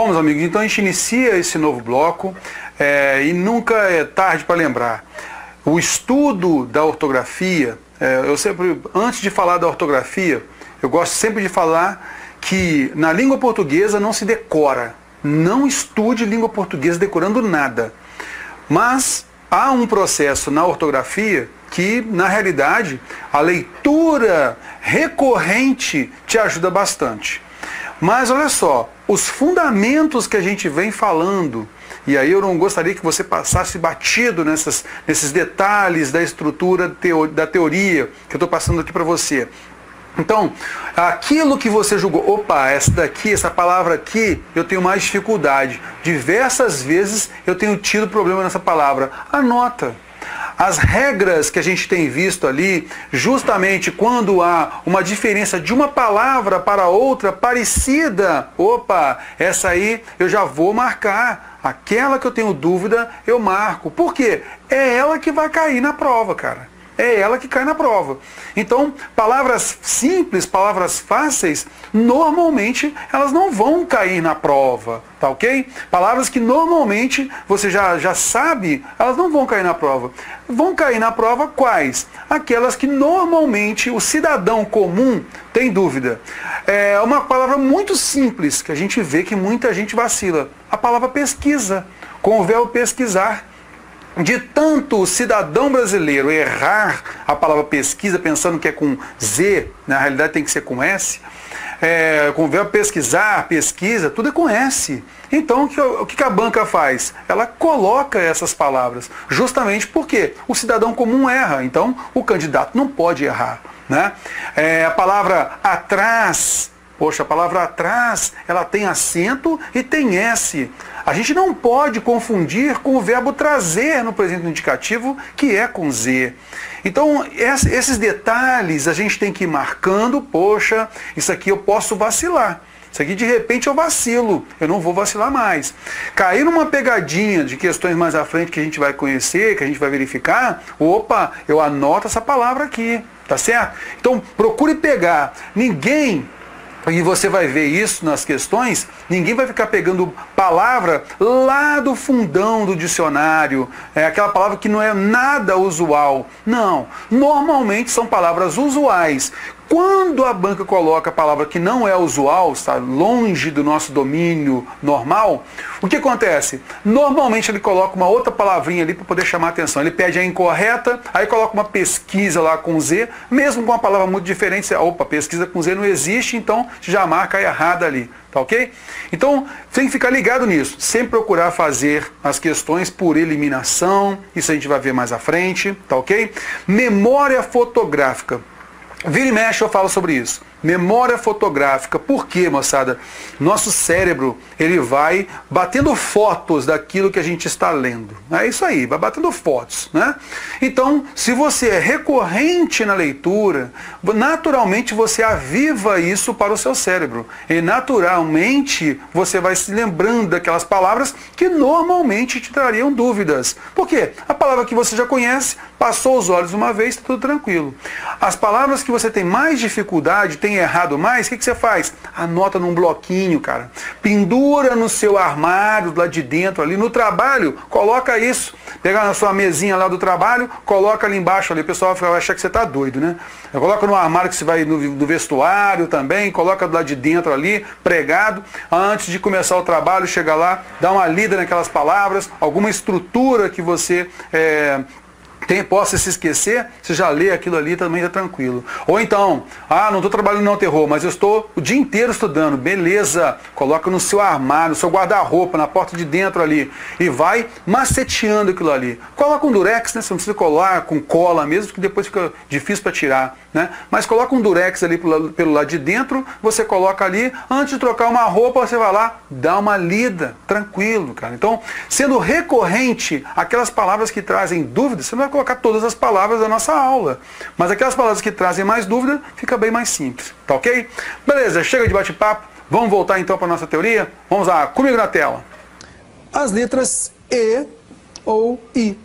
Bom, meus amigos, então a gente inicia esse novo bloco e nunca é tarde para lembrar. O estudo da ortografia, eu sempre, antes de falar da ortografia, eu gosto sempre de falar que na língua portuguesa não se decora. Não estude língua portuguesa decorando nada. Mas há um processo na ortografia que, na realidade, a leitura recorrente te ajuda bastante. Mas olha só, os fundamentos que a gente vem falando, e aí eu não gostaria que você passasse batido nesses detalhes da estrutura da teoria que eu estou passando aqui para você. Então, aquilo que você julgou, opa, essa palavra aqui, eu tenho mais dificuldade. Diversas vezes eu tenho tido problema nessa palavra. Anota. As regras que a gente tem visto ali, justamente quando há uma diferença de uma palavra para outra parecida, opa, essa aí eu já vou marcar. Aquela que eu tenho dúvida, eu marco. Por quê? É ela que vai cair na prova, cara. É ela que cai na prova. Então, palavras simples, palavras fáceis, normalmente elas não vão cair na prova, tá ok? Palavras que normalmente você já sabe, elas não vão cair na prova. Vão cair na prova quais? Aquelas que normalmente o cidadão comum tem dúvida. É uma palavra muito simples, que a gente vê que muita gente vacila. A palavra pesquisa, com o verbo pesquisar. De tanto o cidadão brasileiro errar a palavra pesquisa pensando que é com Z, na realidade tem que ser com S, com o verbo pesquisar, pesquisa, tudo é com S. Então o que a banca faz? Ela coloca essas palavras, justamente porque o cidadão comum erra, então o candidato não pode errar. Né? A palavra atrás, poxa, a palavra atrás, ela tem acento e tem S. A gente não pode confundir com o verbo trazer no presente indicativo, que é com Z. Então, esses detalhes a gente tem que ir marcando, poxa, isso aqui eu posso vacilar. Isso aqui de repente eu vacilo, eu não vou vacilar mais. Cair numa pegadinha de questões mais à frente que a gente vai conhecer, que a gente vai verificar, opa, eu anoto essa palavra aqui, tá certo? Então, procure pegar. Ninguém... E você vai ver isso nas questões, ninguém vai ficar pegando palavra lá do fundão do dicionário, aquela palavra que não é nada usual. Não, normalmente são palavras usuais. Quando a banca coloca a palavra que não é usual, está longe do nosso domínio normal, o que acontece? Normalmente ele coloca uma outra palavrinha ali para poder chamar a atenção. Ele pede a incorreta, aí coloca uma pesquisa lá com Z, mesmo com uma palavra muito diferente, você, opa, pesquisa com Z não existe, então já marca a errada ali, tá ok? Então tem que ficar ligado nisso, sempre procurar fazer as questões por eliminação, isso a gente vai ver mais à frente, tá ok? Memória fotográfica. Vira e mexe eu falo sobre isso. Memória fotográfica. Por quê, moçada? Nosso cérebro, ele vai batendo fotos daquilo que a gente está lendo. É isso aí, vai batendo fotos, né? Então, se você é recorrente na leitura, naturalmente você aviva isso para o seu cérebro. E naturalmente você vai se lembrando daquelas palavras que normalmente te trariam dúvidas. Por quê? A palavra que você já conhece, passou os olhos uma vez, está tudo tranquilo. As palavras que você tem mais dificuldade, tem errado mais, o que você faz? Anota num bloquinho, cara. Pendura no seu armário, lá de dentro, ali no trabalho, coloca isso. Pega na sua mesinha lá do trabalho, coloca ali embaixo, ali, o pessoal vai achar que você está doido, né? Coloca no armário que você vai no vestuário também, coloca do lado de dentro ali, pregado. Antes de começar o trabalho, chega lá, dá uma lida naquelas palavras, alguma estrutura que você... possa se esquecer, você já lê aquilo ali, também está tranquilo. Ou então, não estou trabalhando não, terror, mas eu estou o dia inteiro estudando. Beleza, coloca no seu armário, no seu guarda-roupa, na porta de dentro ali, e vai maceteando aquilo ali. Coloca um durex, né? Você não precisa colar com cola mesmo, que depois fica difícil para tirar, né? Mas coloca um durex ali pelo lado de dentro, você coloca ali, antes de trocar uma roupa, você vai lá, dá uma lida, tranquilo, cara. Então, sendo recorrente, aquelas palavras que trazem dúvidas, você não vai colocar todas as palavras da nossa aula. Mas aquelas palavras que trazem mais dúvida, fica bem mais simples. Tá ok? Beleza, chega de bate-papo. Vamos voltar então para a nossa teoria? Vamos lá, comigo na tela. As letras E ou I.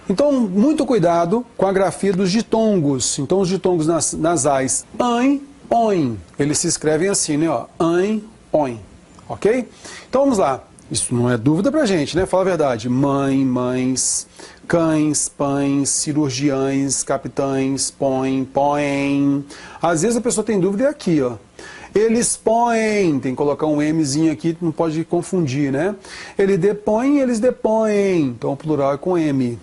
Então, muito cuidado com a grafia dos ditongos. Então, os ditongos nasais, an, oin. Eles se escrevem assim, né? Ó, an, oin. ok? Então vamos lá. Isso não é dúvida pra gente, né? Fala a verdade. Mãe, mães, cães, pães, cirurgiães, capitães, põem. Às vezes a pessoa tem dúvida aqui, ó. Eles põem, tem que colocar um Mzinho aqui, não pode confundir, né? Ele depõe, eles depõem. Então o plural é com M.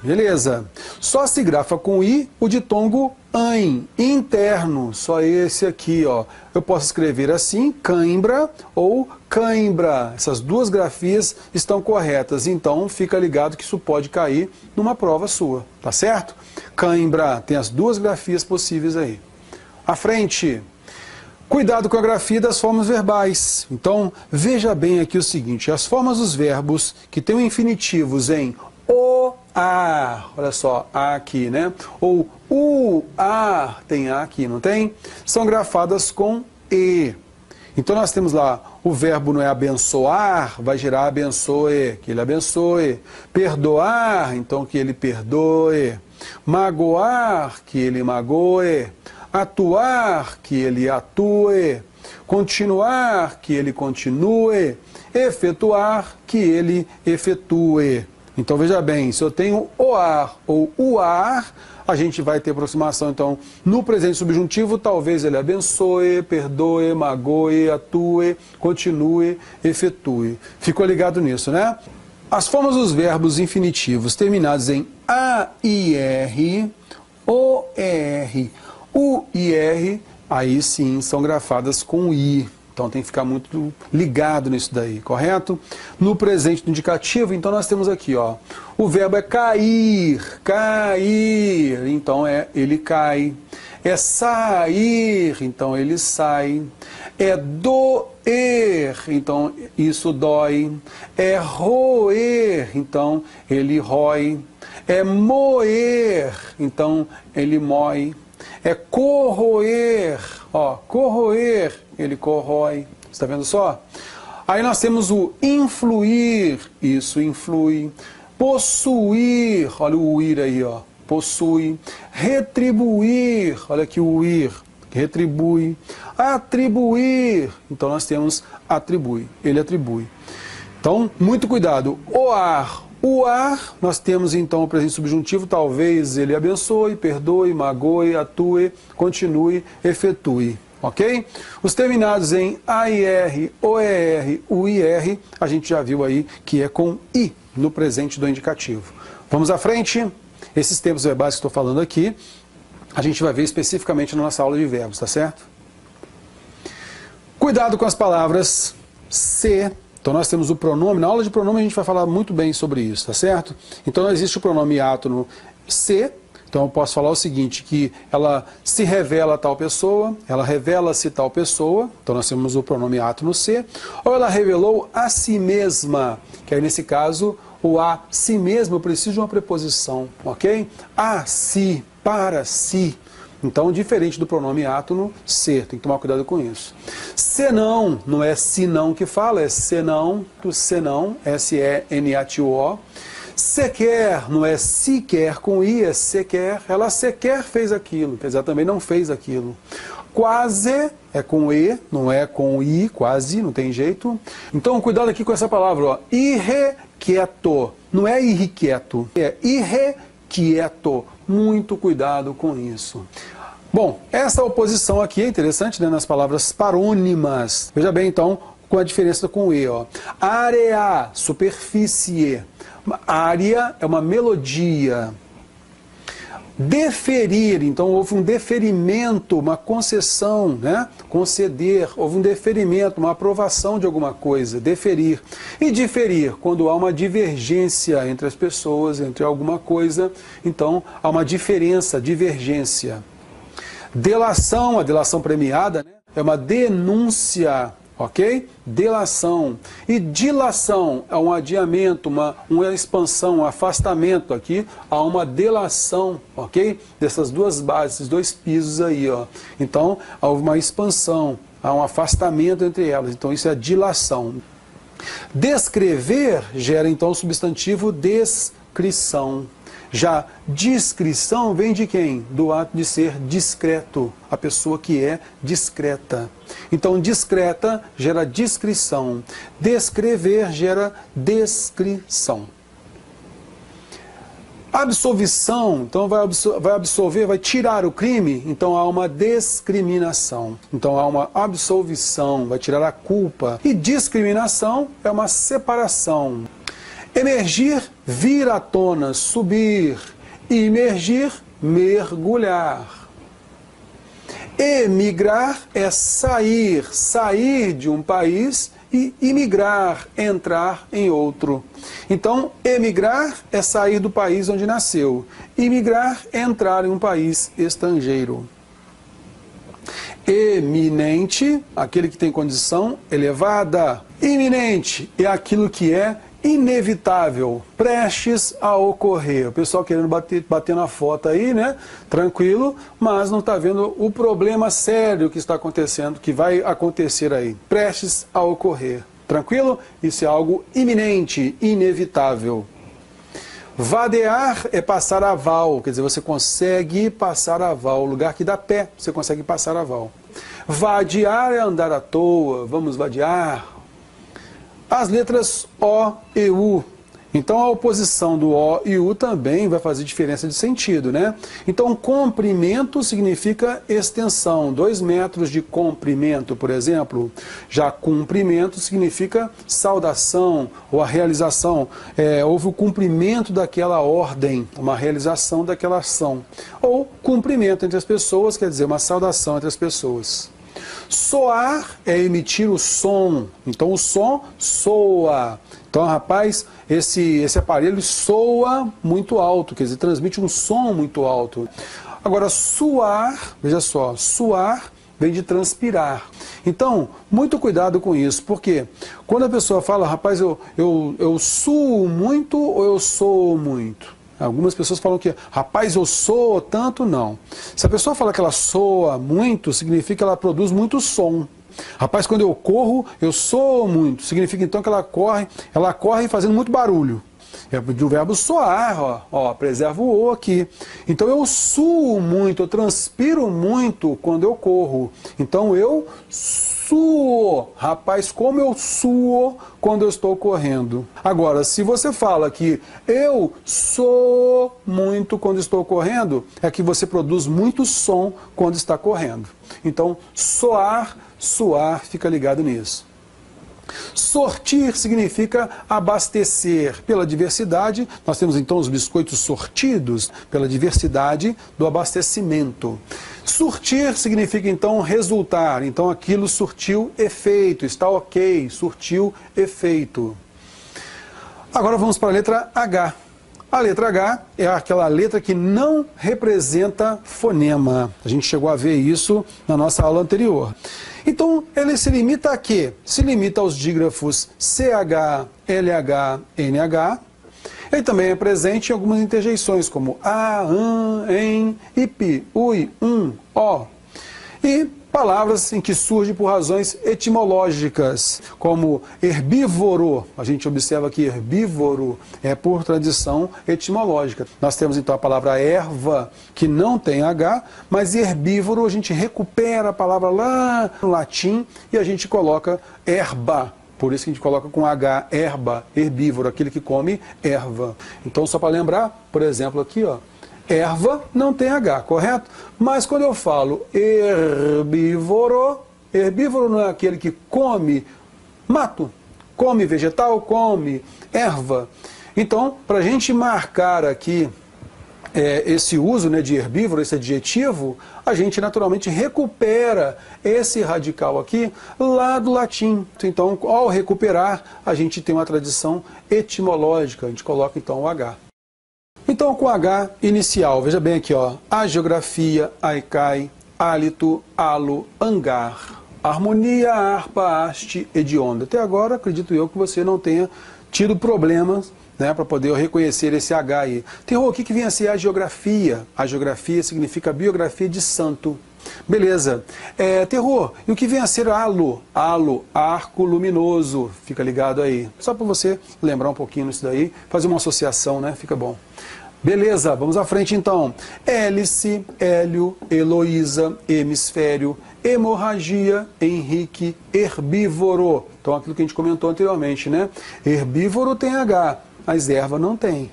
Beleza. Só se grafa com I o ditongo AN, interno, só esse aqui, ó. Eu posso escrever assim, cãibra ou cãibra. Essas duas grafias estão corretas, então fica ligado que isso pode cair numa prova sua, tá certo? Cãibra, tem as duas grafias possíveis aí. À frente. Cuidado com a grafia das formas verbais. Então, veja bem aqui o seguinte, as formas dos verbos que têm infinitivos em o, a, olha só, a aqui, né? Ou o, a, tem a aqui, não tem? São grafadas com e. Então nós temos lá, o verbo não é abençoar, vai gerar abençoe, que ele abençoe. Perdoar, então que ele perdoe. Magoar, que ele magoe. Atuar, que ele atue. Continuar, que ele continue. Efetuar, que ele efetue. Então veja bem, se eu tenho o ar ou o ar, a gente vai ter aproximação. Então, no presente subjuntivo, talvez ele abençoe, perdoe, magoe, atue, continue, efetue. Ficou ligado nisso, né? As formas dos verbos infinitivos terminados em AIR, OER, UIR, aí sim são grafadas com I. Então tem que ficar muito ligado nisso daí, correto? No presente do indicativo, então nós temos aqui, ó, o verbo é cair, cair, então ele cai. É sair, então ele sai. É doer, então isso dói. É roer, então ele rói. É moer, então ele mói. É corroer, ó, corroer, ele corrói, está vendo só? Aí nós temos o influir, isso influi. Possuir, olha o ir aí, ó, possui. Retribuir, olha aqui o ir, retribui. Atribuir, então nós temos atribui, ele atribui. Então, muito cuidado, o ar, nós temos então o presente subjuntivo, talvez ele abençoe, perdoe, magoe, atue, continue, efetue, ok? Os terminados em AIR, OER, UIR, a gente já viu aí que é com I no presente do indicativo. Vamos à frente? Esses tempos verbais que estou falando aqui, a gente vai ver especificamente na nossa aula de verbos, tá certo? Cuidado com as palavras se. Então nós temos o pronome, na aula de pronome a gente vai falar muito bem sobre isso, tá certo? Então não existe o pronome átono se, então eu posso falar o seguinte, que ela se revela a tal pessoa, ela revela-se tal pessoa, então nós temos o pronome átono se, ou ela revelou a si mesma, que aí nesse caso o a si mesmo eu preciso de uma preposição, ok? A si, para si. Então, diferente do pronome átono, ser, tem que tomar cuidado com isso. Senão, não é senão que fala, é senão, S-E-N-A-T-O. Sequer, não é sequer com I, é sequer, ela sequer fez aquilo, quer dizer, ela também não fez aquilo. Quase é com E, não é com I, quase, não tem jeito. Então, cuidado aqui com essa palavra, ó, irrequieto, não é irrequieto, é irrequieto. Muito cuidado com isso. Bom, essa oposição aqui é interessante, né, nas palavras parônimas. Veja bem, então, com a diferença com o E. Ó. Área, superfície. Área é uma melodia. Deferir, então houve um deferimento, uma concessão, né? Conceder, houve um deferimento, uma aprovação de alguma coisa, deferir. E diferir, quando há uma divergência entre as pessoas, entre alguma coisa, então há uma diferença, divergência. Delação, a delação premiada, né? É uma denúncia, ok? Delação. E dilação é um adiamento, uma expansão, um afastamento aqui, há uma delação, ok? Dessas duas bases, esses dois pisos aí, ó. Então, há uma expansão, há um afastamento entre elas. Então, isso é dilação. Descrever gera, então, o substantivo descrição. Já discrição vem de quem? Do ato de ser discreto, a pessoa que é discreta. Então, discreta gera discrição, descrever gera descrição. Absolvição, então vai absolver, vai tirar o crime, então há uma discriminação. Então há uma absolvição, vai tirar a culpa. E discriminação é uma separação. Emergir, vir à tona, subir. Imergir, mergulhar. Emigrar é sair, sair de um país, e imigrar, entrar em outro. Então, emigrar é sair do país onde nasceu. Imigrar é entrar em um país estrangeiro. Eminente, aquele que tem condição elevada. Iminente é aquilo que é inevitável, prestes a ocorrer. O pessoal querendo bater na foto aí, né? Tranquilo, mas não está vendo o problema sério que está acontecendo, que vai acontecer aí. Prestes a ocorrer. Tranquilo? Isso é algo iminente, inevitável. Vadear é passar a val, quer dizer, você consegue passar a val. O lugar que dá pé, você consegue passar a val. Vadear é andar à toa, vamos vadear. As letras O e U. Então a oposição do O e U também vai fazer diferença de sentido, né? Então comprimento significa extensão, 2 metros de comprimento, por exemplo. Já cumprimento significa saudação ou a realização. Houve o cumprimento daquela ordem, uma realização daquela ação. Ou cumprimento entre as pessoas, quer dizer, uma saudação entre as pessoas. Soar é emitir o som, então o som soa. Então, rapaz, esse aparelho soa muito alto, quer dizer, transmite um som muito alto. Agora, suar, veja só, suar vem de transpirar. Então, muito cuidado com isso, porque quando a pessoa fala, rapaz, eu suo muito ou eu sou muito? Algumas pessoas falam que, rapaz, eu sou tanto, não. Se a pessoa fala que ela soa muito, significa que ela produz muito som. Rapaz, quando eu corro, eu sou muito. Significa então que ela corre fazendo muito barulho. É do verbo soar, preserva o O aqui. Então eu suo muito, eu transpiro muito quando eu corro. Então eu suo. Rapaz, como eu suo quando eu estou correndo. Agora, se você fala que eu sou muito quando estou correndo, é que você produz muito som quando está correndo. Então, soar, suar, fica ligado nisso. Sortir significa abastecer. Pela diversidade, nós temos então os biscoitos sortidos, pela diversidade do abastecimento. Surtir significa então resultar, então aquilo surtiu efeito, está ok, surtiu efeito. Agora vamos para a letra H. A letra H é aquela letra que não representa fonema. A gente chegou a ver isso na nossa aula anterior. Então, ele se limita a quê? Se limita aos dígrafos CH, LH, NH. Ele também é presente em algumas interjeições, como a, an, em, ip, ui, o. E palavras em que surge por razões etimológicas, como herbívoro. A gente observa que herbívoro é por tradição etimológica. Nós temos então a palavra erva, que não tem H, mas herbívoro a gente recupera a palavra lá no latim e a gente coloca erba. Por isso que a gente coloca com H, erba, herbívoro, aquele que come erva. Então, só para lembrar, por exemplo, aqui, ó, erva não tem H, correto? Mas quando eu falo herbívoro, herbívoro não é aquele que come mato, come vegetal, come erva. Então, para a gente marcar aqui esse uso, né, de herbívoro, esse adjetivo, a gente naturalmente recupera esse radical aqui lá do latim. Então, ao recuperar, a gente tem uma tradição etimológica, a gente coloca então o H. Então, com H inicial, veja bem aqui, ó, agiografia, aicai, hálito, halo, hangar, harmonia, harpa, haste, hedionda. Até agora, acredito eu que você não tenha tido problemas, né, para poder reconhecer esse H aí. Terror, o que vem a ser a geografia? A geografia significa biografia de santo. Beleza. Terror, e o que vem a ser halo? Halo, arco luminoso. Fica ligado aí. Só para você lembrar um pouquinho disso daí, fazer uma associação, né? Fica bom. Beleza, vamos à frente então. Hélice, hélio, Heloísa, hemisfério, hemorragia, Henrique, herbívoro. Então aquilo que a gente comentou anteriormente, né? Herbívoro tem H, mas erva não tem.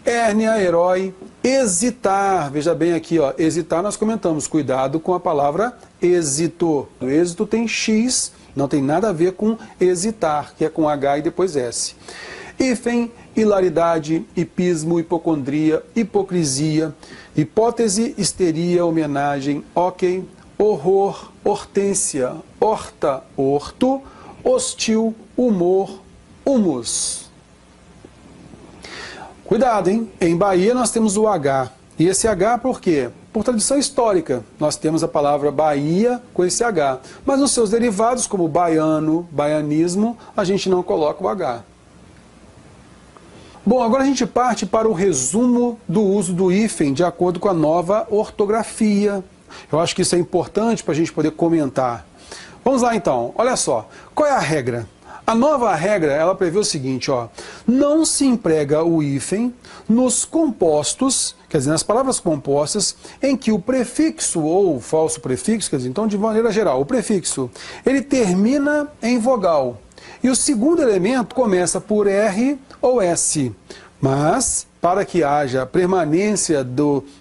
Hérnia, herói, hesitar. Veja bem aqui, ó, hesitar nós comentamos, cuidado com a palavra êxito. O êxito tem X, não tem nada a ver com hesitar, que é com H e depois S. Hífen, hilaridade, hipismo, hipocondria, hipocrisia, hipótese, histeria, homenagem, ok, horror, hortência, horta, horto, hostil, humor, humus. Cuidado, hein? Em Bahia nós temos o H. E esse H por quê? Por tradição histórica. Nós temos a palavra Bahia com esse H. Mas nos seus derivados, como baiano, baianismo, a gente não coloca o H. Bom, agora a gente parte para o resumo do uso do hífen de acordo com a nova ortografia. Eu acho que isso é importante para a gente poder comentar. Vamos lá então, olha só, qual é a regra? A nova regra, ela prevê o seguinte, ó, não se emprega o hífen nos compostos, quer dizer, nas palavras compostas, em que o prefixo ou o falso prefixo, quer dizer, então de maneira geral, o prefixo, ele termina em vogal. E o segundo elemento começa por R ou S. Mas, para que haja permanência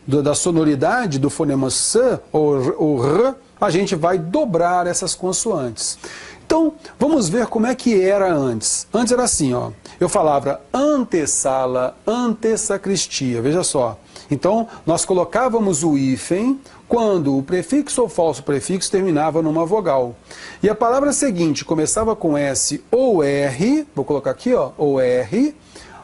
da sonoridade do fonema S ou R, a gente vai dobrar essas consoantes. Então, vamos ver como é que era antes. Antes era assim, ó. Eu falava antessala, antessacristia, veja só. Então, nós colocávamos o hífen quando o prefixo ou falso prefixo terminava numa vogal. E a palavra seguinte começava com S ou R, vou colocar aqui, ó, ou R,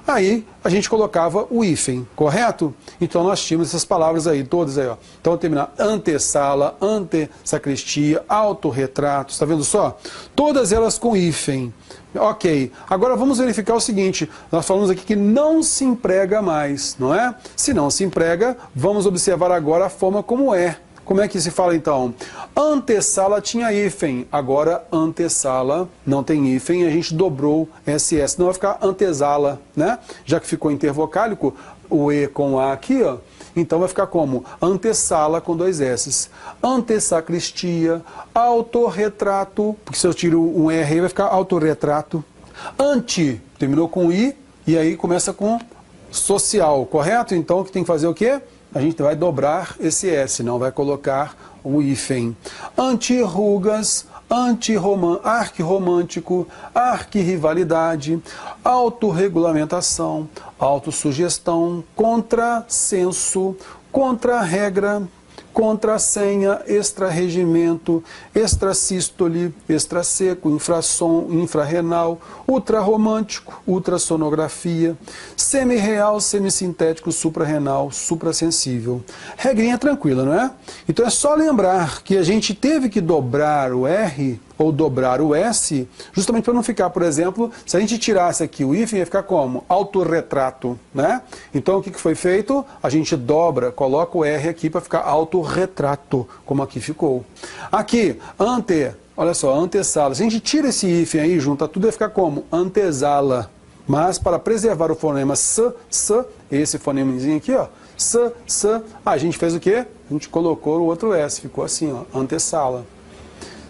aí a gente colocava o hífen, correto? Então nós tínhamos essas palavras aí, todas aí, ó. Então terminar antessala, antessacristia, autorretrato, está vendo só? Todas elas com hífen. Ok, agora vamos verificar o seguinte, nós falamos aqui que não se emprega mais, não é? Se não se emprega, vamos observar agora a forma como é. Como é que se fala então? Antessala tinha hífen, agora antessala não tem hífen, a gente dobrou SS, não vai ficar antesala, né? Já que ficou intervocálico, o E com A aqui, ó, então vai ficar como? Antessala com dois S's. Antessacristia, autorretrato, porque se eu tiro um R vai ficar autorretrato. Anti, terminou com I, e aí começa com social, correto? Então o que tem que fazer o quê? A gente vai dobrar esse S, não vai colocar o hífen. Antirrugas, arquirromântico, arquirrivalidade, autorregulamentação, autossugestão, contrassenso, contrarregra, contrassenha, extrarregimento, extrasístole, extraseco, infrassom, infrarrenal, ultrarromântico, ultrassonografia, semirreal, semissintético, suprarrenal, suprassensível. Regrinha tranquila, não é? Então é só lembrar que a gente teve que dobrar o R ou dobrar o S, justamente para não ficar, por exemplo, se a gente tirasse aqui o hífen, ia ficar como? Autorretrato, né? Então o que foi feito? A gente dobra, coloca o R aqui para ficar autorretrato, como aqui ficou. Aqui, olha só, antessala. Se a gente tira esse hífen aí, junta tudo, ia ficar como? Antesala. Mas para preservar o fonema S, esse fonemazinho aqui, ó, S, a gente fez o quê? A gente colocou o outro S, ficou assim, ó, antessala.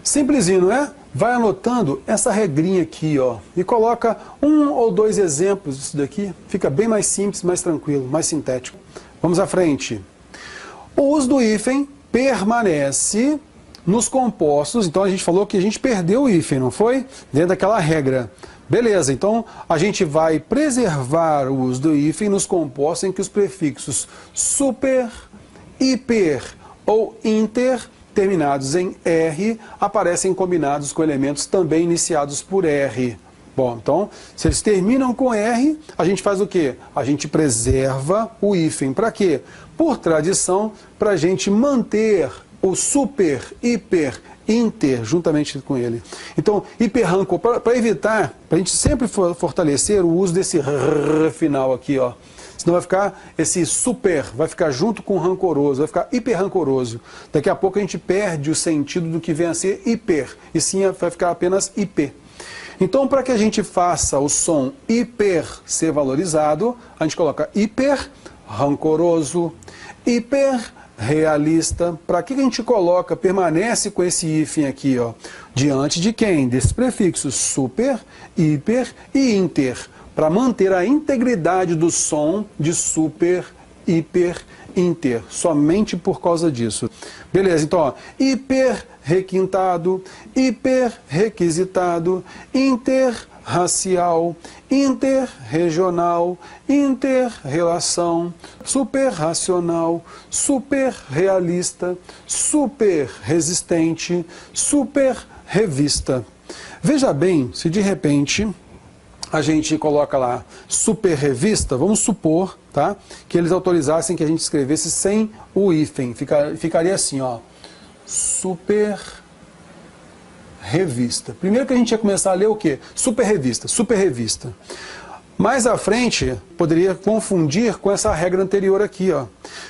Simplesinho, não é? Vai anotando essa regrinha aqui, ó, e coloca um ou dois exemplos disso daqui, fica bem mais simples, mais tranquilo, mais sintético. Vamos à frente. O uso do hífen permanece nos compostos, então a gente falou que a gente perdeu o hífen, não foi? Dentro daquela regra. Beleza, então a gente vai preservar o uso do hífen nos compostos em que os prefixos super, hiper ou inter terminados em R, aparecem combinados com elementos também iniciados por R. Bom, então, se eles terminam com R, a gente faz o quê? A gente preserva o hífen. Para quê? Por tradição, para a gente manter o super, hiper, inter, juntamente com ele. Então, hiperrancor, para evitar, para a gente sempre fortalecer o uso desse R final aqui, ó. Senão vai ficar esse super, vai ficar junto com rancoroso, vai ficar hiperrancoroso. Daqui a pouco a gente perde o sentido do que vem a ser hiper, e sim vai ficar apenas IP. Então, para que a gente faça o som hiper ser valorizado, a gente coloca hiper, rancoroso, hiperrealista. Para que a gente coloca, permanece com esse hífen aqui, ó, diante de quem? Desses prefixos super, hiper e inter, para manter a integridade do som de super, hiper, inter, somente por causa disso. Beleza, então, ó, hiperrequintado, hiperrequisitado, interracial, interregional, interrelação, superracional, superrealista, superresistente, superrevista. Veja bem, se de repente a gente coloca lá super revista, vamos supor, tá, que eles autorizassem que a gente escrevesse sem o hífen. Ficaria assim, ó, super revista. Primeiro que a gente ia começar a ler o quê? Super revista, super revista. Mais à frente, poderia confundir com essa regra anterior aqui, ó.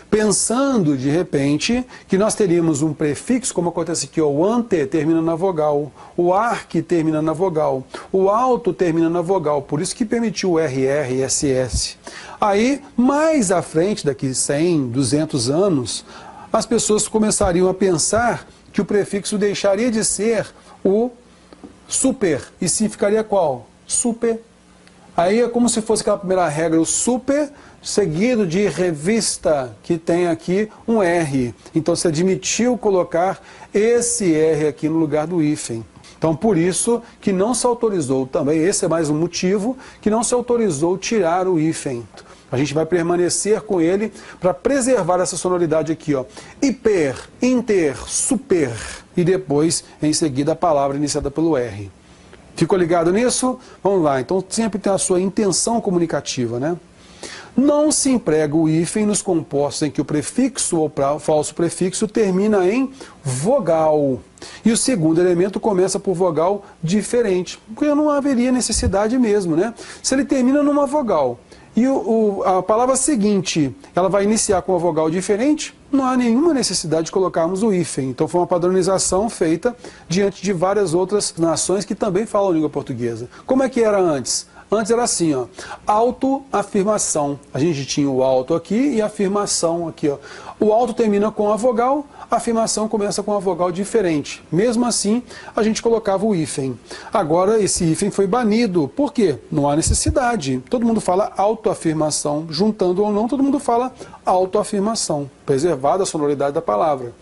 Pensando, de repente, que nós teríamos um prefixo, como acontece aqui, ó, o ante termina na vogal, o arque termina na vogal, o alto termina na vogal, por isso que permitiu o RR e SS. Aí, mais à frente, daqui 100, 200 anos, as pessoas começariam a pensar que o prefixo deixaria de ser o super, e sim ficaria qual? Super. Aí é como se fosse aquela primeira regra, o super, seguido de revista, que tem aqui um R. Então se admitiu colocar esse R aqui no lugar do hífen. Então por isso que não se autorizou também, esse é mais um motivo, que não se autorizou tirar o hífen. A gente vai permanecer com ele para preservar essa sonoridade aqui, ó. Hiper, inter, super. E depois, em seguida, a palavra iniciada pelo R. Ficou ligado nisso? Vamos lá. Então sempre tem a sua intenção comunicativa, né? Não se emprega o hífen nos compostos em que o prefixo ou falso prefixo termina em vogal. E o segundo elemento começa por vogal diferente. Porque não haveria necessidade mesmo, né? Se ele termina numa vogal e a palavra seguinte, ela vai iniciar com uma vogal diferente, não há nenhuma necessidade de colocarmos o hífen. Então foi uma padronização feita diante de várias outras nações que também falam língua portuguesa. Como é que era antes? Antes era assim, ó, autoafirmação. A gente tinha o alto aqui e a afirmação aqui, ó. O alto termina com a vogal, a afirmação começa com uma vogal diferente. Mesmo assim, a gente colocava o hífen. Agora, esse hífen foi banido. Por quê? Não há necessidade. Todo mundo fala autoafirmação. Juntando ou não, todo mundo fala autoafirmação. Preservada a sonoridade da palavra.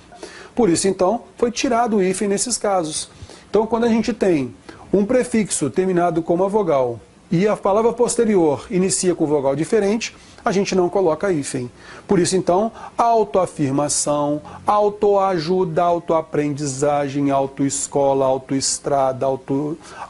Por isso, então, foi tirado o hífen nesses casos. Então, quando a gente tem um prefixo terminado com uma vogal e a palavra posterior inicia com vogal diferente, a gente não coloca hífen. Por isso, então, autoafirmação, autoajuda, autoaprendizagem, autoescola, autoestrada,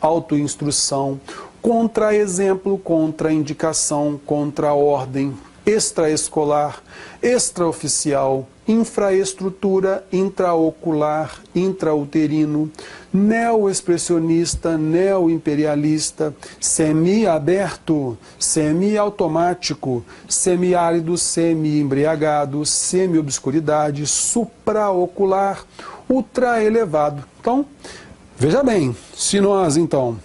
autoinstrução, contra-exemplo, contra-indicação, contra-ordem, extraescolar, extraoficial, infraestrutura, intraocular, intrauterino, neoexpressionista, neoimperialista, semi-aberto, semi-automático, semiárido, semi-embriagado, semi-obscuridade, supraocular, ultraelevado. Então, veja bem, se nós, então,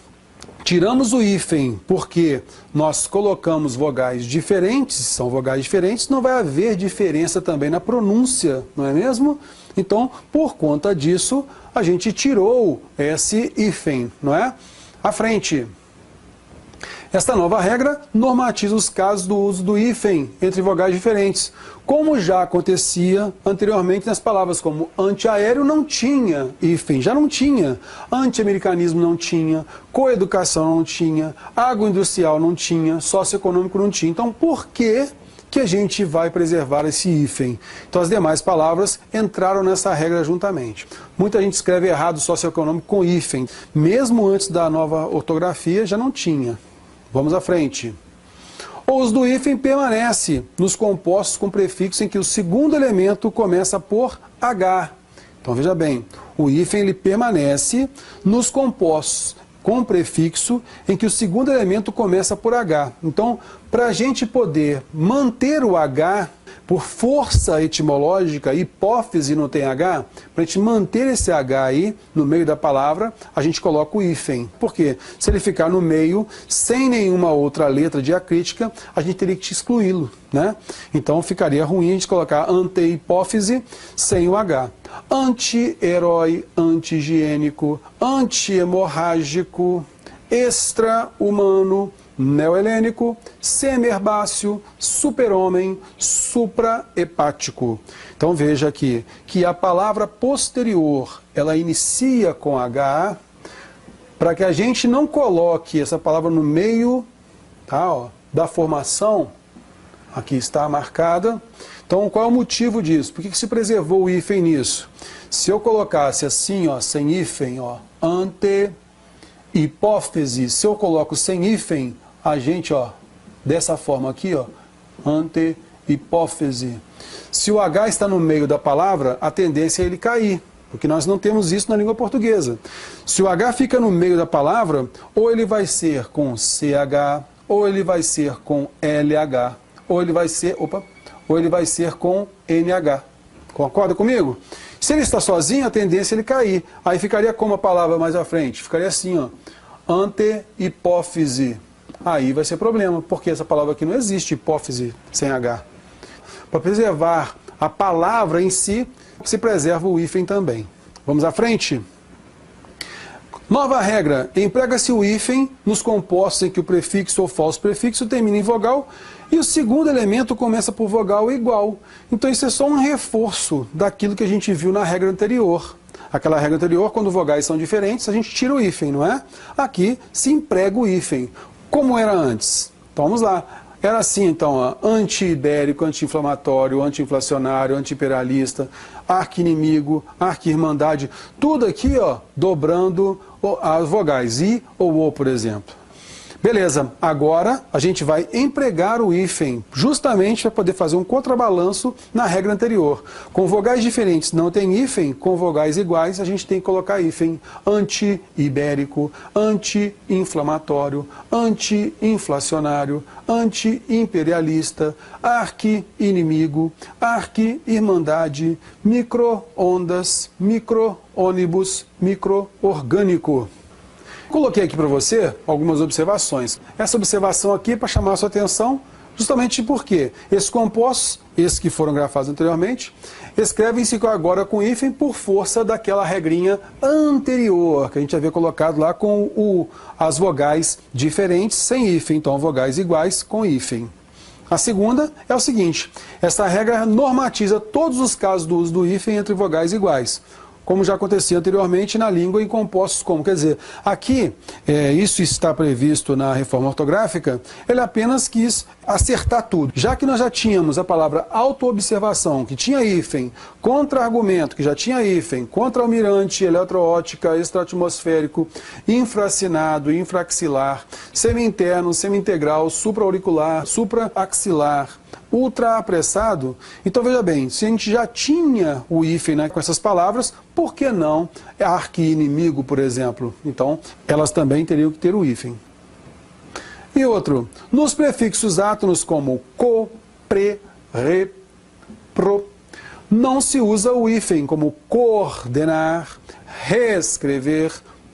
tiramos o hífen porque nós colocamos vogais diferentes, são vogais diferentes, não vai haver diferença também na pronúncia, não é mesmo? Então, por conta disso, a gente tirou esse hífen, não é? À frente. Esta nova regra normatiza os casos do uso do hífen entre vogais diferentes, como já acontecia anteriormente nas palavras como antiaéreo não tinha hífen, já não tinha, anti-americanismo não tinha, coeducação não tinha, agroindustrial não tinha, socioeconômico não tinha. Então, por que a gente vai preservar esse hífen? Então, as demais palavras entraram nessa regra juntamente. Muita gente escreve errado socioeconômico com hífen, mesmo antes da nova ortografia já não tinha. Vamos à frente. O uso do hífen permanece nos compostos com prefixo em que o segundo elemento começa por H. Então veja bem, o hífen ele permanece nos compostos com prefixo em que o segundo elemento começa por H. Então, para a gente poder manter o H, Por força etimológica, hipófise não tem H, para a gente manter esse H aí no meio da palavra, a gente coloca o hífen. Por quê? Se ele ficar no meio, sem nenhuma outra letra diacrítica, a gente teria que excluí-lo, né? Então ficaria ruim a gente colocar ante-hipófise sem o H. Anti-herói, anti-higiênico, anti-hemorrágico, extra-humano, neohelênico, semi-herbáceo, super-homem, supra-hepático. Então veja aqui que a palavra posterior, ela inicia com H, para que a gente não coloque essa palavra no meio, tá, ó, da formação, aqui está marcada. Então qual é o motivo disso? Por que se preservou o hífen nisso? Se eu colocasse assim, ó, sem hífen, ó, ante-hipófise, se eu coloco sem hífen, a gente, ó, dessa forma aqui, ó, ante-hipófise. Se o H está no meio da palavra, a tendência é ele cair, porque nós não temos isso na língua portuguesa. Se o H fica no meio da palavra, ou ele vai ser com CH, ou ele vai ser com LH, ou ele vai ser, ou ele vai ser com NH. Concorda comigo? Se ele está sozinho, a tendência é ele cair. Aí ficaria como a palavra mais à frente? Ficaria assim, ó, ante-hipófise. Aí vai ser problema, porque essa palavra aqui não existe, hipófise sem H. Para preservar a palavra em si, se preserva o hífen também. Vamos à frente? Nova regra, emprega-se o hífen nos compostos em que o prefixo ou falso prefixo termina em vogal e o segundo elemento começa por vogal igual. Então isso é só um reforço daquilo que a gente viu na regra anterior. Aquela regra anterior, quando vogais são diferentes, a gente tira o hífen, não é? Aqui se emprega o hífen. Como era antes? Então vamos lá. Era assim, então, anti-ibérico, anti-inflamatório, anti-inflacionário, anti-imperialista, arqui-inimigo, arqui-irmandade, tudo aqui, ó, dobrando as vogais, i ou o, por exemplo. Beleza, agora a gente vai empregar o hífen justamente para poder fazer um contrabalanço na regra anterior. Com vogais diferentes não tem hífen, com vogais iguais a gente tem que colocar hífen anti-ibérico, anti-inflamatório, anti-inflacionário, anti-imperialista, arqui-inimigo, arqui-irmandade, micro-ondas, micro-ônibus, micro-orgânico. Coloquei aqui para você algumas observações. Essa observação aqui é para chamar a sua atenção justamente porque esses compostos, esses que foram grafados anteriormente, escrevem-se agora com hífen por força daquela regrinha anterior, que a gente havia colocado lá com as vogais diferentes sem hífen, então vogais iguais com hífen. A segunda é o seguinte, essa regra normatiza todos os casos do uso do hífen entre vogais iguais, como já acontecia anteriormente na língua em compostos como. Quer dizer, aqui, isso está previsto na reforma ortográfica, ele apenas quis acertar tudo. Já que nós já tínhamos a palavra autoobservação, que tinha hífen, contra-argumento, que já tinha hífen, contra-almirante, eletroótica, extra-atmosférico, infracinado, infraxilar, semi-interno, semi-integral, supra-auricular, supra-axilar, ultra-apressado. Então veja bem, se a gente já tinha o hífen, né, com essas palavras, por que não arqui-inimigo, por exemplo? Então elas também teriam que ter o hífen. E outro, nos prefixos átonos como co, pre, re, pro, não se usa o hífen como coordenar, reescrever,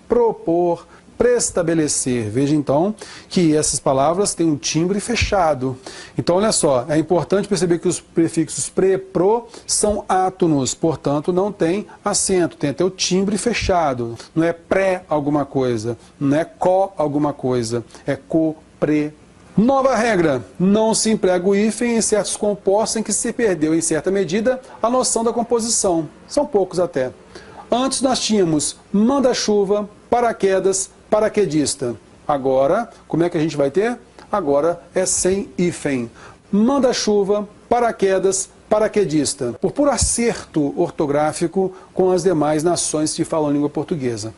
propor, prestabelecer. Veja então que essas palavras têm um timbre fechado. Então olha só, é importante perceber que os prefixos pre, pro são átonos, portanto não tem acento, tem até o timbre fechado. Não é pré alguma coisa, não é co alguma coisa, é co, pre. Nova regra, não se emprega o hífen em certos compostos em que se perdeu em certa medida a noção da composição. São poucos até. Antes nós tínhamos manda-chuva, paraquedas, paraquedista. Agora, como é que a gente vai ter? Agora é sem hífen. Manda-chuva, paraquedas, paraquedista. Por puro acerto ortográfico com as demais nações que falam língua portuguesa.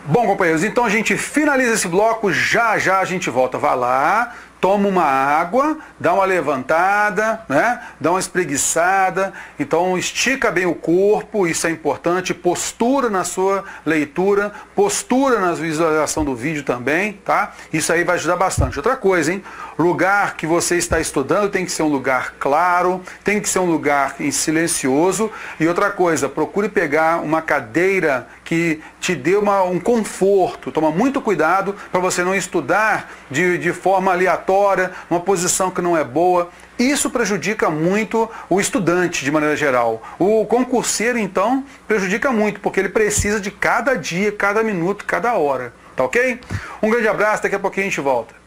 Bom, companheiros, então a gente finaliza esse bloco, já já a gente volta. Vá lá, toma uma água, dá uma levantada, né? Dá uma espreguiçada, então estica bem o corpo, isso é importante, postura na sua leitura, postura na visualização do vídeo também, tá? Isso aí vai ajudar bastante. Outra coisa, hein? Lugar que você está estudando tem que ser um lugar claro, tem que ser um lugar silencioso. E outra coisa, procure pegar uma cadeira que te dê um conforto. Toma muito cuidado para você não estudar de forma aleatória, numa posição que não é boa. Isso prejudica muito o estudante de maneira geral. O concurseiro, então, prejudica muito, porque ele precisa de cada dia, cada minuto, cada hora. Tá ok? Um grande abraço, daqui a pouquinho a gente volta.